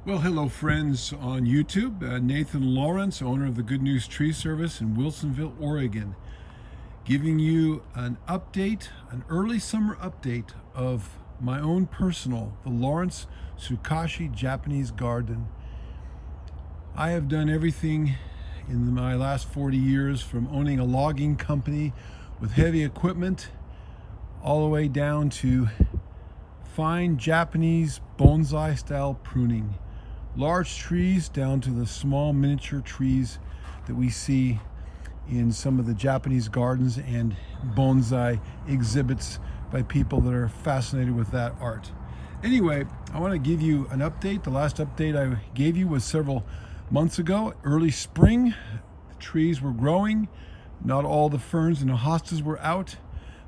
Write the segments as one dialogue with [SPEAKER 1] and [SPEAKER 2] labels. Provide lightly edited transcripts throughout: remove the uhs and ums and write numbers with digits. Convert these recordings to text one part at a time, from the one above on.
[SPEAKER 1] Well, hello friends on YouTube. Nathan Lawrence, owner of the Good News Tree Service in Wilsonville, Oregon, giving you an update, an early summer update of my own personal, the Lawrence Sukashi Japanese garden. I have done everything in my last 40 years, from owning a logging company with heavy equipment all the way down to fine Japanese bonsai style pruning. Large trees down to the small miniature trees that we see in some of the Japanese gardens and bonsai exhibits by people that are fascinated with that art. Anyway, I want to give you an update. The last update I gave you was several months ago, early spring. The trees were growing. Not all the ferns and the hostas were out,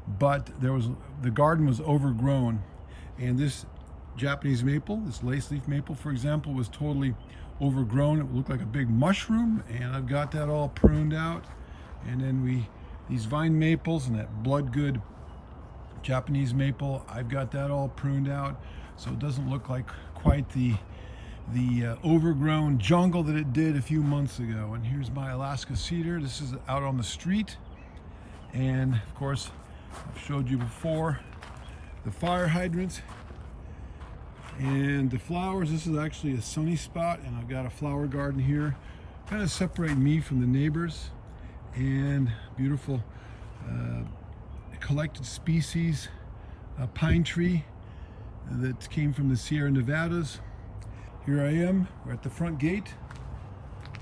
[SPEAKER 1] but the garden was overgrown. And this Japanese maple, this lace leaf maple, for example, was totally overgrown. It looked like a big mushroom, and I've got that all pruned out. And then these vine maples and that blood good Japanese maple, I've got that all pruned out, so it doesn't look like quite the overgrown jungle that it did a few months ago. And here's my Alaska cedar. This is out on the street, and of course, I've showed you before the fire hydrants. And the flowers, this is actually a sunny spot, and I've got a flower garden here, kind of separate me from the neighbors. And beautiful collected species pine tree that came from the Sierra Nevadas. Here I am, we're at the front gate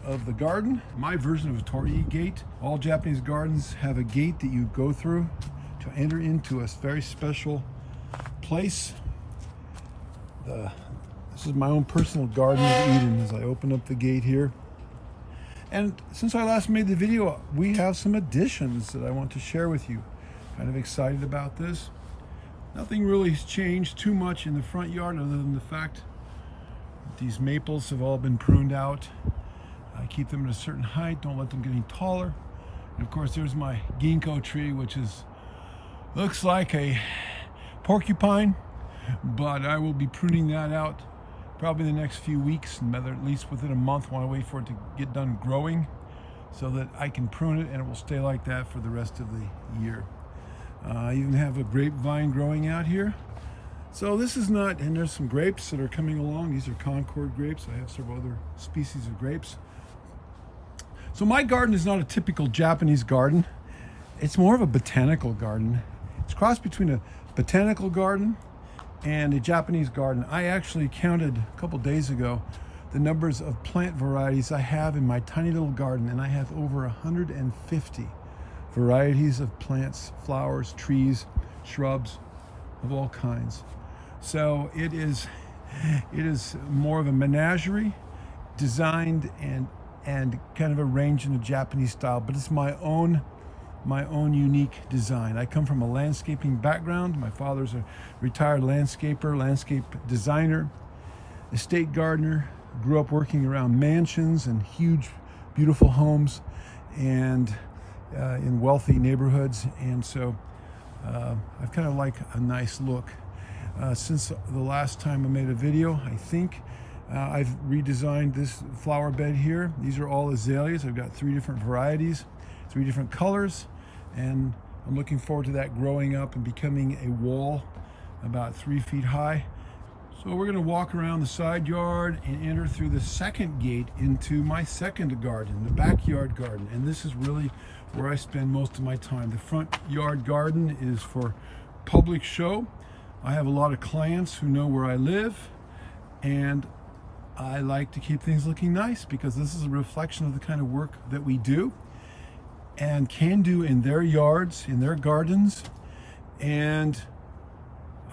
[SPEAKER 1] of the garden, my version of a torii gate. All Japanese gardens have a gate that you go through to enter into a very special place. This is my own personal Garden of Eden as I open up the gate here. And since I last made the video, we have some additions that I want to share with you. Kind of excited about this. Nothing really has changed too much in the front yard other than the fact that these maples have all been pruned out. I keep them at a certain height, don't let them get any taller. And of course, there's my ginkgo tree, which looks like a porcupine. But I will be pruning that out probably in the next few weeks, at least within a month. I want to wait for it to get done growing so that I can prune it and it will stay like that for the rest of the year. I even have a grapevine growing out here. So this is not, and there's some grapes that are coming along. These are Concord grapes. I have several other species of grapes. So my garden is not a typical Japanese garden. It's more of a botanical garden. It's crossed between a botanical garden and a Japanese garden. I actually counted a couple days ago the numbers of plant varieties I have in my tiny little garden, and I have over 150 varieties of plants, flowers, trees, shrubs of all kinds. So it is more of a menagerie, designed and kind of arranged in a Japanese style, but it's my own unique design. I come from a landscaping background. My father's a retired landscaper, landscape designer, estate gardener, grew up working around mansions and huge, beautiful homes and in wealthy neighborhoods. And so I've kind of like a nice look. Since the last time I made a video, I think I've redesigned this flower bed here. These are all azaleas. I've got 3 different varieties, 3 different colors. And I'm looking forward to that growing up and becoming a wall about 3 feet high. So we're going to walk around the side yard and enter through the second gate into my second garden, the backyard garden. And this is really where I spend most of my time. The front yard garden is for public show. I have a lot of clients who know where I live, and I like to keep things looking nice because this is a reflection of the kind of work that we do and can do in their yards, in their gardens. And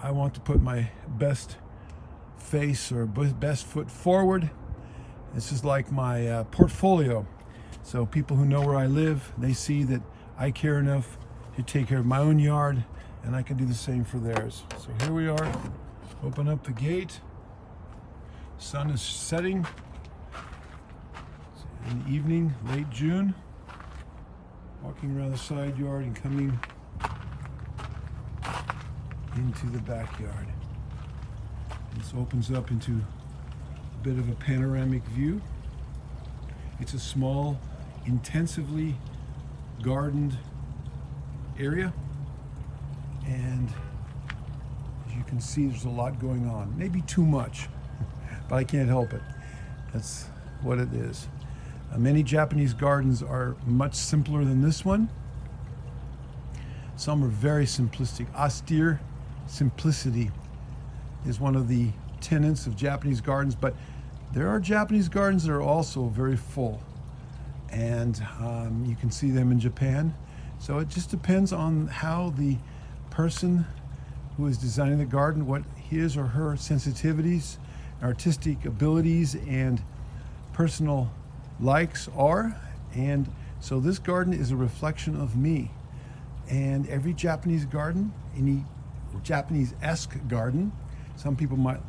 [SPEAKER 1] I want to put my best face or best foot forward. This is like my portfolio. So people who know where I live, they see that I care enough to take care of my own yard, and I can do the same for theirs. So here we are, open up the gate. Sun is setting. It's in the evening, late June. Walking around the side yard and coming into the backyard. This opens up into bit of a panoramic view. It's a small, intensively gardened area, and as you can see, there's a lot going on. Maybe too much, but I can't help it. That's what it is. Many Japanese gardens are much simpler than this one. Some are very simplistic. Austere simplicity is one of the tenets of Japanese gardens, but there are Japanese gardens that are also very full, and you can see them in Japan. So it just depends on how the person who is designing the garden, what his or her sensitivities, artistic abilities, and personal likes are. And so this garden is a reflection of me. And every Japanese garden, any Japanese-esque garden, some people might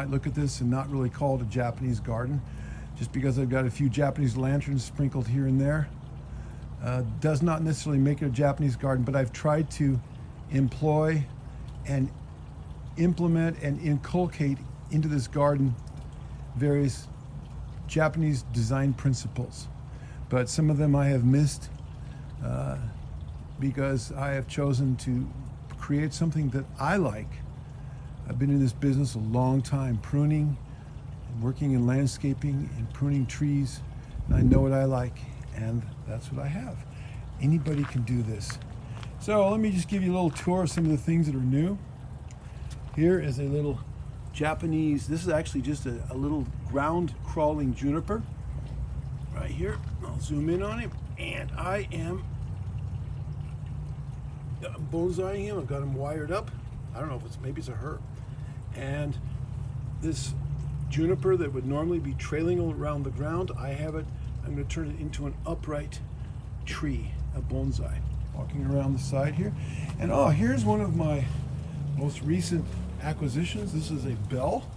[SPEAKER 1] look at this and not really call it a Japanese garden, just because I've got a few Japanese lanterns sprinkled here and there. Does not necessarily make it a Japanese garden, but I've tried to employ and implement and inculcate into this garden various Japanese design principles. But some of them I have missed because I have chosen to create something that I like. I've been in this business a long time, pruning and working in landscaping and pruning trees, and I know what I like, and that's what I have. Anybody can do this. So let me just give you a little tour of some of the things that are new. Here is a little Japanese, this is actually just a little ground crawling juniper right here. I'll zoom in on him, and I am bonsaiing him. I've got him wired up. I don't know if maybe it's a her. And this juniper that would normally be trailing around the ground, I'm going to turn it into an upright tree, a bonsai. Walking around the side here. And here's one of my most recent acquisitions. This is a bell,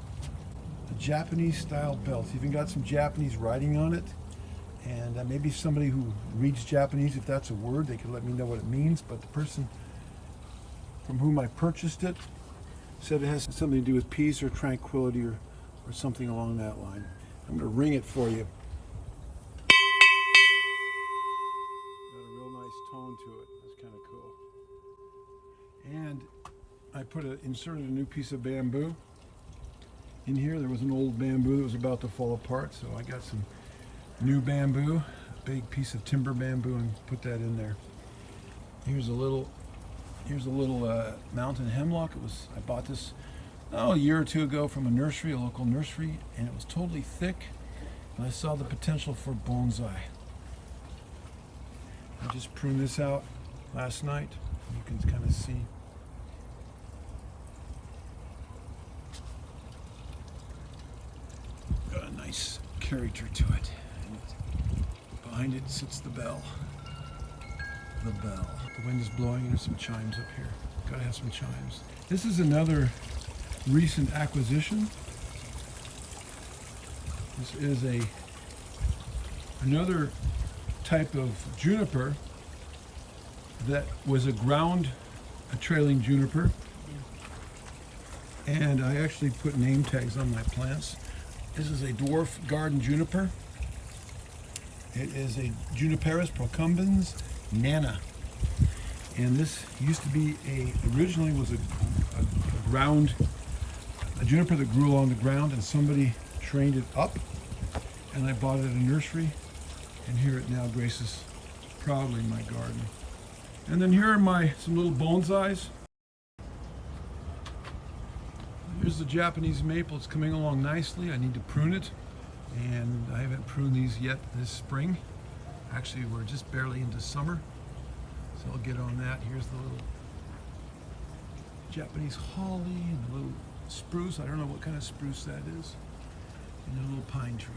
[SPEAKER 1] a Japanese style bell. It's even got some Japanese writing on it. And maybe somebody who reads Japanese, if that's a word, they could let me know what it means. But the person from whom I purchased it said it has something to do with peace or tranquility or something along that line. I'm going to ring it for you. Got a real nice tone to it. That's kind of cool. And I inserted a new piece of bamboo in here. There was an old bamboo that was about to fall apart, so I got some new bamboo, a big piece of timber bamboo, and put that in there. Here's a little mountain hemlock. I bought this a year or two ago from a local nursery, and it was totally thick, and I saw the potential for bonsai. I just pruned this out last night. You can kind of see. Got a nice character to it. Behind it sits the bell. The bell. The wind is blowing and there's some chimes up here. Gotta have some chimes. This is another recent acquisition. This is another type of juniper that was a trailing juniper. And I actually put name tags on my plants. This is a dwarf garden juniper. It is a Juniperus procumbens nana. And this used to be originally was a juniper that grew along the ground, and somebody trained it up, and I bought it at a nursery, and here it now graces proudly my garden. And then here are some little bonsais. Here's the Japanese maple. It's coming along nicely. I need to prune it, and I haven't pruned these yet this spring. Actually, we're just barely into summer, so I'll get on that. Here's the little Japanese holly and the little spruce. I don't know what kind of spruce that is. And a little pine tree.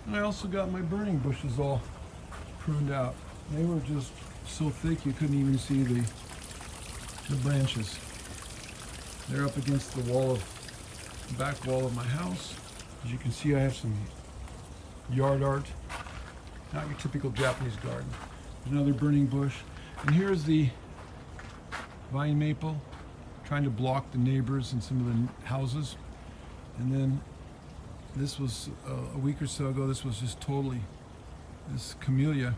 [SPEAKER 1] And I also got my burning bushes all pruned out. They were just so thick you couldn't even see the branches. They're up against the back wall of my house. As you can see, I have some yard art. Not your typical Japanese garden. Another burning bush. And here's the vine maple, trying to block the neighbors in some of the houses. And then This was a week or so ago. This was just totally, this camellia.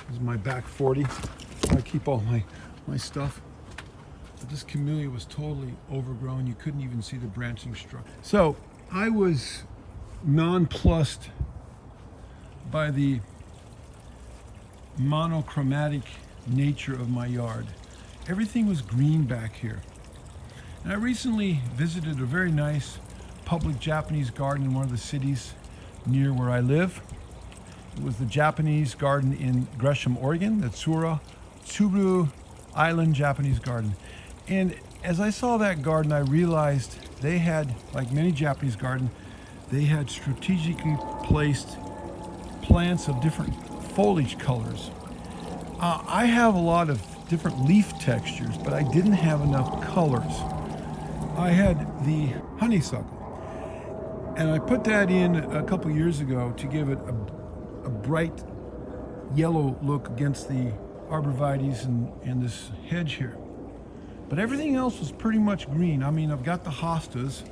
[SPEAKER 1] This is my back 40. I keep all my stuff. But this camellia was totally overgrown. You couldn't even see the branching structure. So I was nonplussed by the monochromatic nature of my yard. Everything was green back here. And I recently visited a very nice public Japanese garden in one of the cities near where I live. It was the Japanese garden in Gresham, Oregon, the Tsuru Island Japanese garden. And as I saw that garden, I realized they had, like many Japanese gardens, they had strategically placed plants of different foliage colors. I have a lot of different leaf textures, but I didn't have enough colors. I had the honeysuckle, and I put that in a couple years ago to give it a bright yellow look against the arborvitaes and this hedge here. But everything else was pretty much green. I mean, I've got the hostas,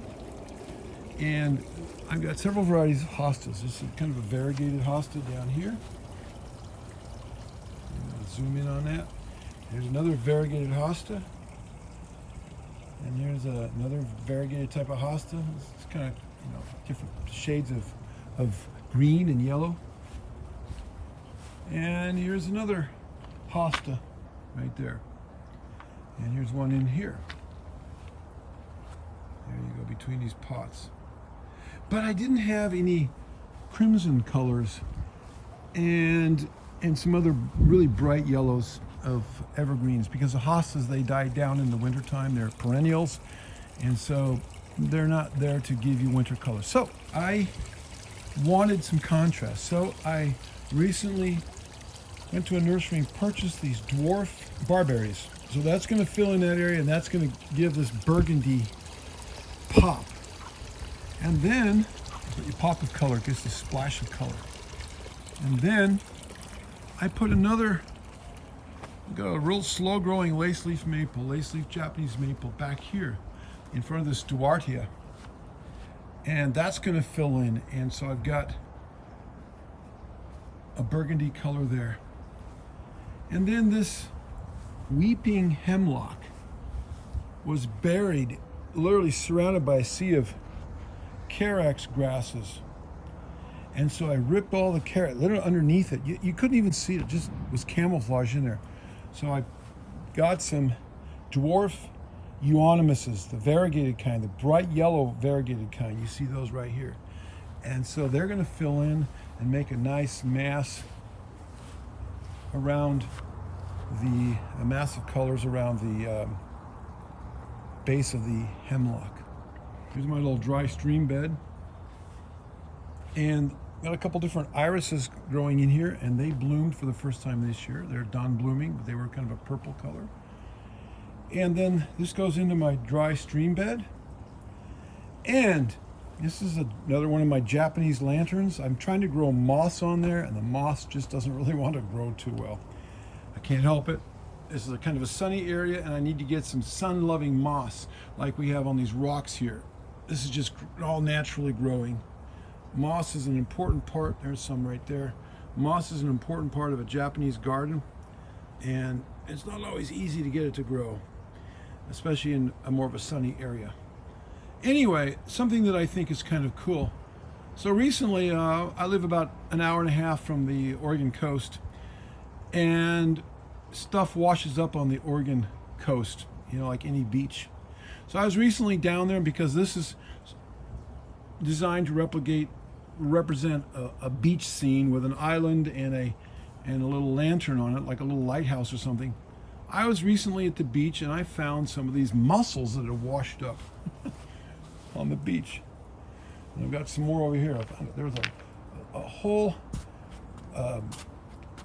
[SPEAKER 1] and I've got several varieties of hostas. This is kind of a variegated hosta down here. Zoom in on that. Here's another variegated hosta. And here's another variegated type of hosta. It's kind of, different shades of green and yellow. And here's another hosta right there. And here's one in here. There you go, between these pots. But I didn't have any crimson colors and some other really bright yellows of evergreens, because the hostas, they die down in the wintertime. They're perennials, and so they're not there to give you winter colors. So I wanted some contrast. So I recently went to a nursery and purchased these dwarf barberries. So that's going to fill in that area, and that's going to give this burgundy pop. And then you pop of color, gets the splash of color. And then I put another, got a real slow growing lace leaf Japanese maple back here in front of this Duartia. And that's going to fill in. And so I've got a burgundy color there. And then this weeping hemlock was buried, literally surrounded by a sea of carex grasses. And so I ripped all the carrot, literally underneath it. You couldn't even see it, just was camouflage in there. So I got some dwarf euonymuses, the variegated kind, the bright yellow variegated kind. You see those right here. And so they're going to fill in and make a nice mass around a mass of colors around the base of the hemlock. Here's my little dry stream bed. And got a couple different irises growing in here, and they bloomed for the first time this year. They're done blooming, but they were kind of a purple color. And then this goes into my dry stream bed. And this is another one of my Japanese lanterns. I'm trying to grow moss on there, and the moss just doesn't really want to grow too well. I can't help it. This is a kind of a sunny area, and I need to get some sun-loving moss like we have on these rocks here. This is just all naturally growing. Moss is an important part. There's some right there. Moss is an important part of a Japanese garden, and it's not always easy to get it to grow, especially in a more of a sunny area. Anyway, something that I think is kind of cool. So recently, I live about an hour and a half from the Oregon coast, and stuff washes up on the Oregon coast, like any beach. So I was recently down there because this is designed to represent a beach scene with an island and a little lantern on it, like a little lighthouse or something. I was recently at the beach, and I found some of these mussels that have washed up on the beach. And I've got some more over here. There's a whole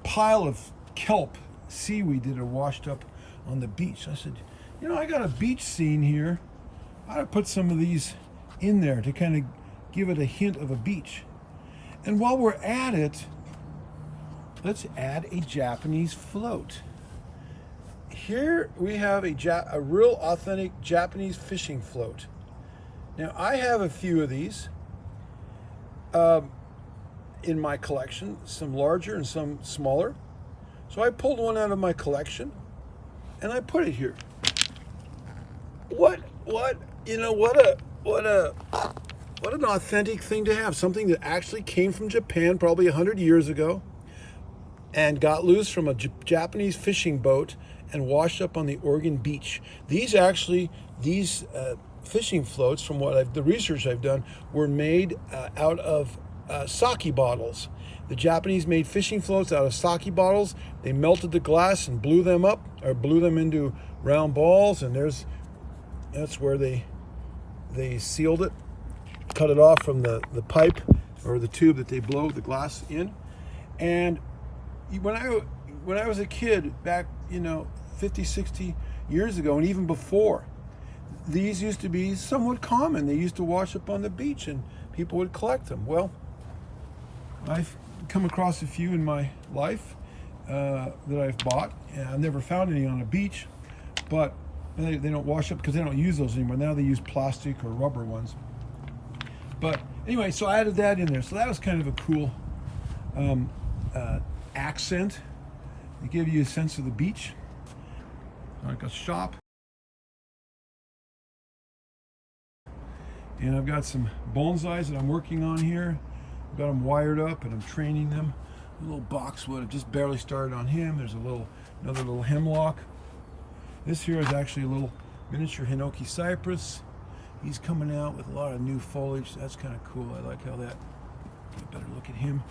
[SPEAKER 1] pile of kelp seaweed that are washed up on the beach. I said, I got a beach scene here. I ought to put some of these in there to kind of give it a hint of a beach. And while we're at it, let's add a Japanese float. Here we have a real authentic Japanese fishing float. Now, I have a few of these in my collection, some larger and some smaller. So I pulled one out of my collection and I put it here. What an authentic thing to have. Something that actually came from Japan probably 100 years ago and got loose from a Japanese fishing boat and washed up on the Oregon beach. These fishing floats, from the research I've done, were made out of sake bottles. The Japanese made fishing floats out of sake bottles. They melted the glass and blew them up, or blew them into round balls, and that's where they sealed it, cut it off from the pipe or the tube that they blow the glass in. And when I was a kid back, 50, 60 years ago, and even before, these used to be somewhat common. They used to wash up on the beach and people would collect them. Well, I've come across a few in my life that I've bought, and I've never found any on a beach, but they don't wash up because they don't use those anymore. Now they use plastic or rubber ones. But anyway, so I added that in there. So that was kind of a cool accent to give you a sense of the beach. Like a shop. And I've got some bonsais that I'm working on here. I've got them wired up and I'm training them. A little boxwood, I've just barely started on him. There's another little hemlock. This here is actually a little miniature Hinoki cypress. He's coming out with a lot of new foliage. That's kind of cool. I like how that. Get a better look at him.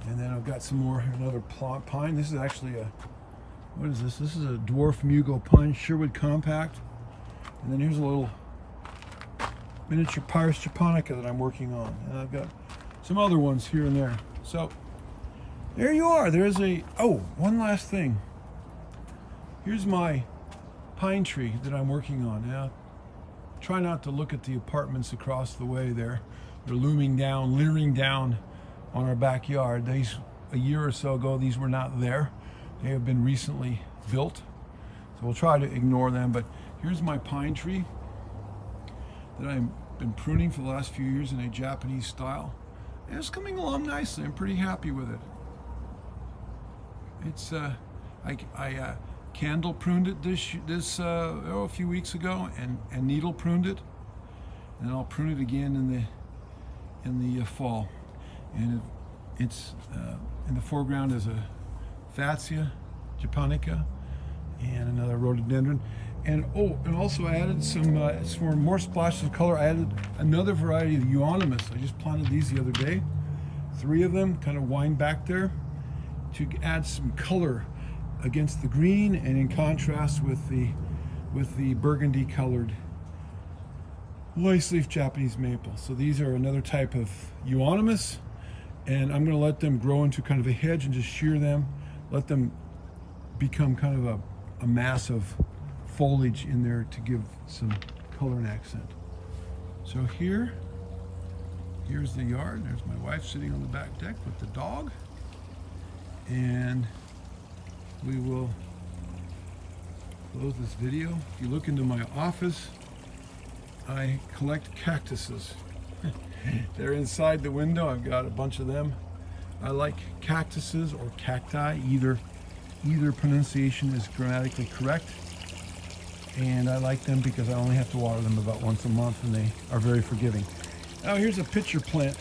[SPEAKER 1] And then I've got another pine. This is actually what is this? This is a dwarf mugo pine, Sherwood compact. And then here's a little miniature Pyrus japonica that I'm working on. And I've got some other ones here and there. So there you are. One last thing. Here's my pine tree that I'm working on. Now, try not to look at the apartments across the way there. They're leering down on our backyard. A year or so ago, these were not there. They have been recently built. So we'll try to ignore them, but here's my pine tree that I've been pruning for the last few years in a Japanese style. And it's coming along nicely. I'm pretty happy with it. It's I candle pruned it a few weeks ago, and needle pruned it, and I'll prune it again in the fall. And it's in the foreground is a Fatsia japonica and another rhododendron. And also I added some for more splashes of color. I added another variety of euonymus. I just planted these the other day, 3 of them, kind of wind back there, to add some color against the green and in contrast with the burgundy colored lace leaf Japanese maple. So these are another type of euonymus, and I'm going to let them grow into kind of a hedge and just shear them, let them become kind of a mass of foliage in there to give some color and accent. So here's the yard. There's my wife sitting on the back deck with the dog, and we will close this video. If you look into my office, I collect cactuses. They're inside the window. I've got a bunch of them. I like cactuses or cacti. Either pronunciation is grammatically correct. And I like them because I only have to water them about once a month, and they are very forgiving. Now here's a pitcher plant.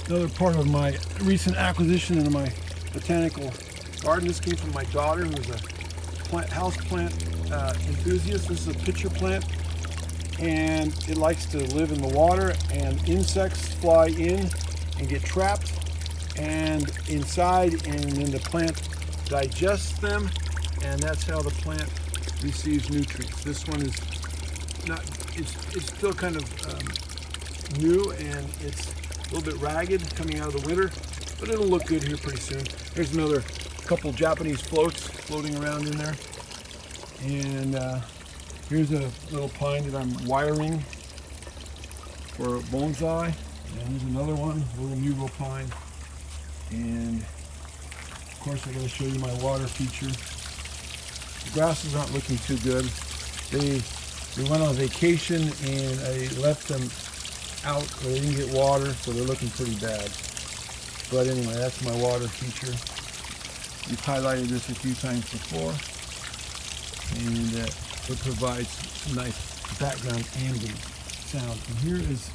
[SPEAKER 1] Another part of my recent acquisition in my botanical garden. This came from my daughter, who's a house plant enthusiast. This is a pitcher plant, and it likes to live in the water, and insects fly in and get trapped and inside, and then the plant digests them, and that's how the plant receives nutrients. This one is not, it's still kind of new, and it's a little bit ragged coming out of the winter, but it'll look good here pretty soon. There's another couple Japanese floats floating around in there. And here's a little pine that I'm wiring for bonsai. And here's another one, a little mugo pine. And of course I gotta show you my water feature. The grasses aren't looking too good. We went on vacation and I left them out where they didn't get water, so they're looking pretty bad. But anyway, that's my water feature. We've highlighted this a few times before, and it provides some nice background ambient sound. And here is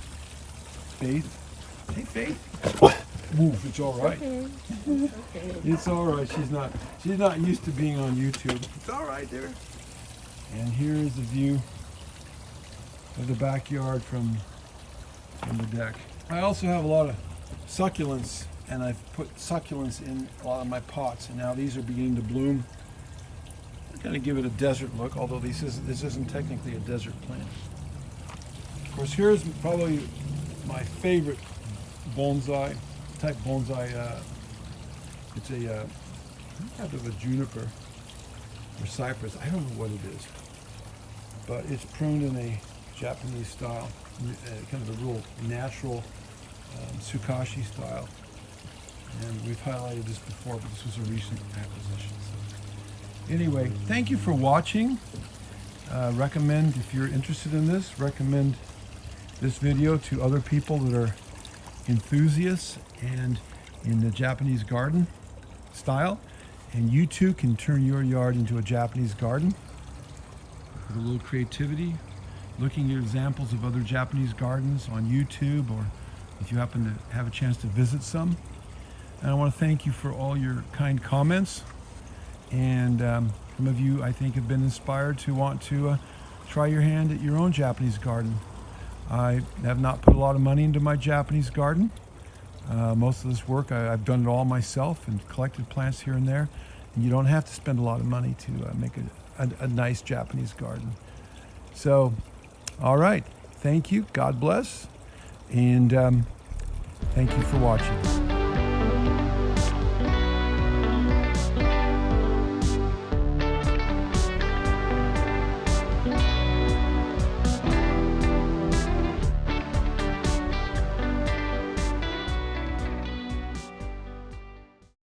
[SPEAKER 1] Faith. Hey, Faith. Move. It's all right.
[SPEAKER 2] Okay.
[SPEAKER 1] It's all right. She's not used to being on YouTube. It's all right there. And here is the view of the backyard from the deck. I also have a lot of succulents, and I've put succulents in a lot of my pots, and now these are beginning to bloom. I'm going to give it a desert look, although this isn't technically a desert plant. Of course, here's probably my favorite bonsai, type bonsai. It's a type of a juniper or cypress. I don't know what it is, but it's pruned in a Japanese style, kind of a real natural Sukashi style. And we've highlighted this before, but this was a recent acquisition. So anyway, thank you for watching. Recommend, if you're interested in this, recommend this video to other people that are enthusiasts and in the Japanese garden style. And you too can turn your yard into a Japanese garden with a little creativity, looking at examples of other Japanese gardens on YouTube, or if you happen to have a chance to visit some. And I want to thank you for all your kind comments. And some of you, I think, have been inspired to want to try your hand at your own Japanese garden. I have not put a lot of money into my Japanese garden. Most of this work, I've done it all myself and collected plants here and there. And you don't have to spend a lot of money to make a nice Japanese garden. So, all right. Thank you. God bless. And thank you for watching.